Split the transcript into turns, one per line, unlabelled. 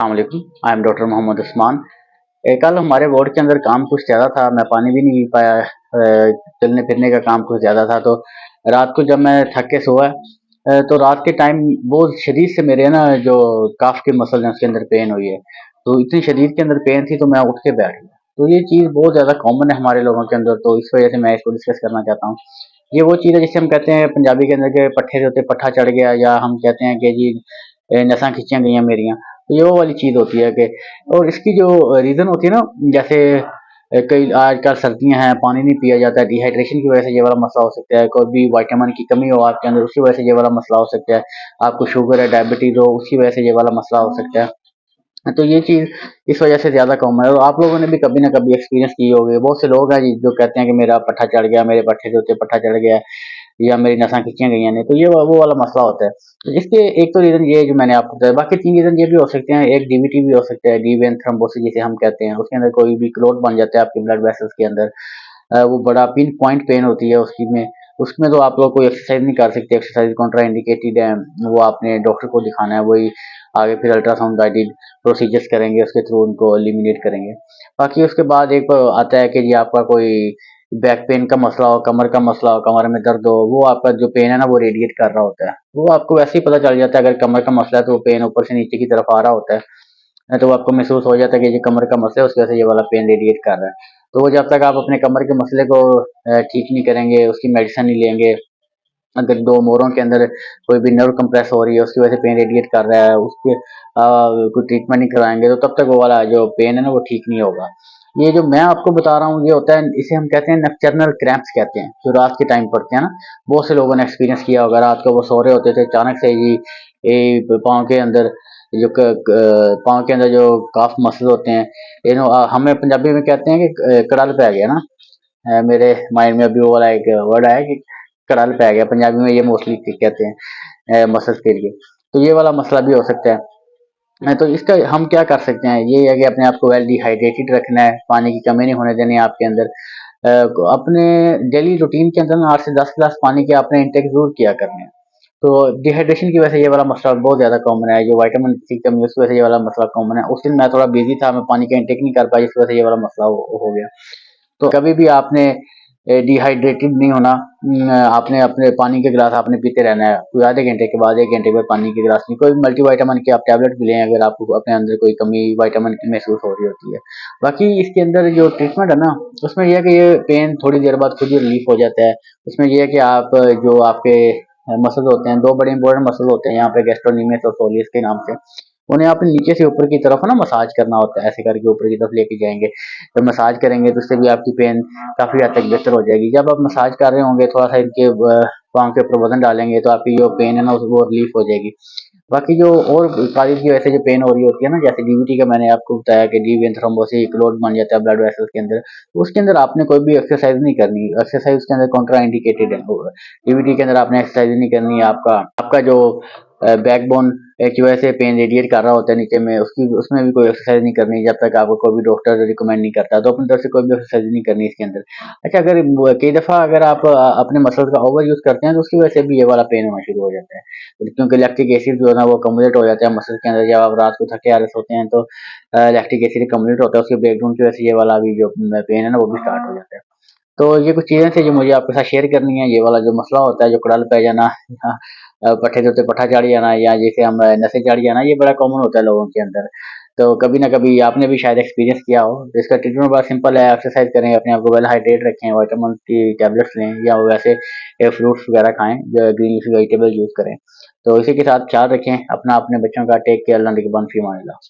अस्सलामुअलैकुम। I am doctor Mohammad Usman. कल हमारे वार्ड के अंदर काम कुछ ज़्यादा था, मैं पानी भी नहीं पी पाया। चलने फिरने का काम कुछ ज़्यादा था, तो रात को जब मैं थक के सोया तो रात के टाइम बहुत शदीद से मेरे ना जो काफ के मसल हैं उसके अंदर पेन हुई है। तो इतनी शदीद के अंदर पेन थी तो मैं उठ के बैठ गया। तो ये चीज़ बहुत ज़्यादा कॉमन है हमारे लोगों के अंदर, तो इस वजह से मैं इसको डिस्कस करना चाहता हूँ। ये वो चीज़ है जिसे हम कहते हैं पंजाबी के अंदर के पट्ठे से होते पट्ठा चढ़ गया, या हम कहते हैं कि जी नसां खिंचियाँ गई मेरियाँ। तो ये वो वाली चीज़ होती है कि, और इसकी जो रीज़न होती है ना, जैसे कई आजकल सर्दियाँ हैं, पानी नहीं पिया जाता है, डिहाइड्रेशन की वजह से ये वाला मसला हो सकता है। कोई भी विटामिन की कमी हो आपके अंदर, उसकी वजह से ये वाला मसला हो सकता है। आपको शुगर है, डायबिटीज़ हो, उसकी वजह से ये वाला मसला हो सकता है। तो ये चीज़ इस वजह से ज़्यादा कॉमन है, और आप लोगों ने भी कभी ना कभी एक्सपीरियंस की होगी। बहुत से लोग हैं जी जो कहते हैं कि मेरा पट्ठा चढ़ गया, मेरे पट्ठे के ऊपर पट्ठा चढ़ गया है, या मेरी नसां खिंचियाँ गई हैं। तो ये वो वाला मसला होता है। तो इसके एक तो रीज़न ये है जो मैंने आपको बताया, बाकी 3 रीज़न ये भी हो सकते हैं। एक डीवीटी भी हो सकता है, डीप वेन थ्रोम्बोसिस जिसे हम कहते हैं। उसके अंदर कोई भी क्लॉट बन जाता है आपके ब्लड वेसल्स के अंदर। वो बड़ा पिन पॉइंट पेन होती है उसकी में। उसमें तो आप लोग कोई एक्सरसाइज नहीं कर सकते, एक्सरसाइज कॉन्ट्रा इंडिकेटेड है। वो आपने डॉक्टर को दिखाना है, वही आगे फिर अल्ट्रासाउंड गाइडेड प्रोसीजर्स करेंगे, उसके थ्रू उनको एलिमिनेट करेंगे। बाकी उसके बाद एक आता है कि जी आपका कोई बैक पेन का मसला हो, कमर का मसला हो, कमर में दर्द हो, वो आपका जो पेन है ना वो रेडिएट कर रहा होता है। वो आपको वैसे ही पता चल जाता है। अगर कमर का मसला है तो वो पेन ऊपर से नीचे की तरफ आ रहा होता है, तो आपको महसूस हो जाता है कि ये कमर का मसला है, उसकी वजह से ये वाला पेन रेडिएट कर रहा है। तो वो जब तक आप अपने कमर के मसले को ठीक नहीं करेंगे, उसकी मेडिसिन नहीं लेंगे, अगर 2 मोरों के अंदर कोई भी नर्व कंप्रेस हो रही है, उसकी वजह से पेन रेडिएट कर रहा है, उसके कोई ट्रीटमेंट नहीं कराएँगे, तो तब तक वो वाला जो पेन है ना वो ठीक नहीं होगा। ये जो मैं आपको बता रहा हूँ ये होता है, इसे हम कहते हैं नॉकटर्नल क्रैम्प्स कहते हैं, जो रात के टाइम पड़ते हैं ना। बहुत से लोगों ने एक्सपीरियंस किया होगा, रात को वो सो रहे होते थे, अचानक से जी पाँव के अंदर जो पाँव के अंदर जो काफ मसल होते हैं, हमें पंजाबी में कहते हैं कि कड़ल पै गया ना। मेरे माइंड में अभी वो वाला एक वर्ड आया कि कड़ल पै गया, पंजाबी में ये मोस्टली कहते हैं मसल्स के लिए। तो ये वाला मसला भी हो सकता है। तो इसका हम क्या कर सकते हैं, ये है कि अपने आप को वेल डिहाइड्रेटेड रखना है, पानी की कमी नहीं होने देनी है आपके अंदर। अपने डेली रूटीन के अंदर ना 8 से 10 गिलास पानी के आपने इंटेक जरूर किया करने हैं। तो डिहाइड्रेशन की वजह से ये वाला मसला बहुत ज़्यादा कॉमन है। जो विटामिन सी की कमी है उसकी वजह से ये वाला मसला कॉमन है। उस दिन मैं थोड़ा बिजी था, मैं पानी का इंटेक नहीं कर पाया, जिसकी वजह से ये वाला मसला हो गया। तो कभी भी आपने डिहाइड्रेटेड नहीं होना। आपने अपने पानी के गिलास आपने पीते रहना है, कोई आधे घंटे के बाद 1 घंटे बाद पानी के गिलास नहीं। कोई मल्टीविटामिन की आप टैबलेट भी लें अगर आपको अपने अंदर कोई कमी विटामिन की महसूस हो रही होती है। बाकी इसके अंदर जो ट्रीटमेंट है ना, उसमें यह है कि ये पेन थोड़ी देर बाद खुद ही रिलीफ हो जाता है। उसमें यह है कि आप जो आपके मसल होते हैं, 2 बड़े इंपॉर्टेंट मसल होते हैं यहाँ पे, गैस्ट्रोनीमियस और सोलियस के नाम से। उन्हें आपने नीचे से ऊपर की तरफ ना मसाज करना होता है, ऐसे करके ऊपर की तरफ लेके जाएंगे। जब मसाज करेंगे तो उससे भी आपकी पेन काफ़ी हद तक बेहतर हो जाएगी। जब आप मसाज कर रहे होंगे, थोड़ा सा इनके पाँव के ऊपर वजन डालेंगे, तो आपकी जो पेन है ना वो रिलीफ हो जाएगी। बाकी जो और कारीज की वजह से जो पेन हो रही होती है ना, जैसे डीवीटी का मैंने आपको बताया कि डीप वेन थ्रोम्बोसिस क्लॉट बन जाता है ब्लड वेसल्स के अंदर, तो उसके अंदर आपने कोई भी एक्सरसाइज नहीं करनी। एक्सरसाइज उसके अंदर कॉन्ट्रा इंडिकेटेड है। डीवीटी के अंदर आपने एक्सरसाइज नहीं करनी है। आपका आपका जो बैकबोन की वजह से पेन रेडिएट कर रहा होता है नीचे में, उसकी उसमें भी कोई एक्सरसाइज नहीं करनी जब तक आपको कोई भी डॉक्टर रिकमेंड नहीं करता। तो अपनी तरफ से कोई भी एक्सरसाइज नहीं करनी इसके अंदर। अच्छा, अगर कई दफ़ा अगर आप अपने मसल्स का ओवर यूज़ करते हैं तो उसकी वजह से भी ये वाला पेन होना शुरू हो जाता है। क्योंकि लैक्टिक एसिड जो है ना वो कम्युलेट हो जाता है मसल के अंदर। जब आप रात को थके हारे सोते हैं तो लैक्टिक एसिड कम्युलेट होता है, उसके ब्रेकडाउन की वजह से ये वाला भी जो पेन है ना वो भी स्टार्ट हो जाता है। तो ये कुछ चीज़ें थी जो मुझे आपके साथ शेयर करनी है। ये वाला जो मसला होता है, जो कुड़ाल पै जाना या पट्ठे के ऊपर पट्ठा चढ़ जाना, या जैसे हम नसें चढ़ जाना, ये बड़ा कॉमन होता है लोगों के अंदर। तो कभी ना कभी आपने भी शायद एक्सपीरियंस किया हो। तो इसका ट्रीटमेंट बड़ा सिंपल है, एक्सरसाइज करें, अपने आप को वेल हाइड्रेट रखें, विटामिन की टैबलेट्स लें, या वैसे फ्रूट्स वगैरह खाएं, ग्रीन लीफी वेजिटेबल यूज़ करें। तो इसी के साथ ख्याल रखें अपना, अपने बच्चों का। टेक केयर, अल्लाह निगहबान, फी अमान अल्लाह।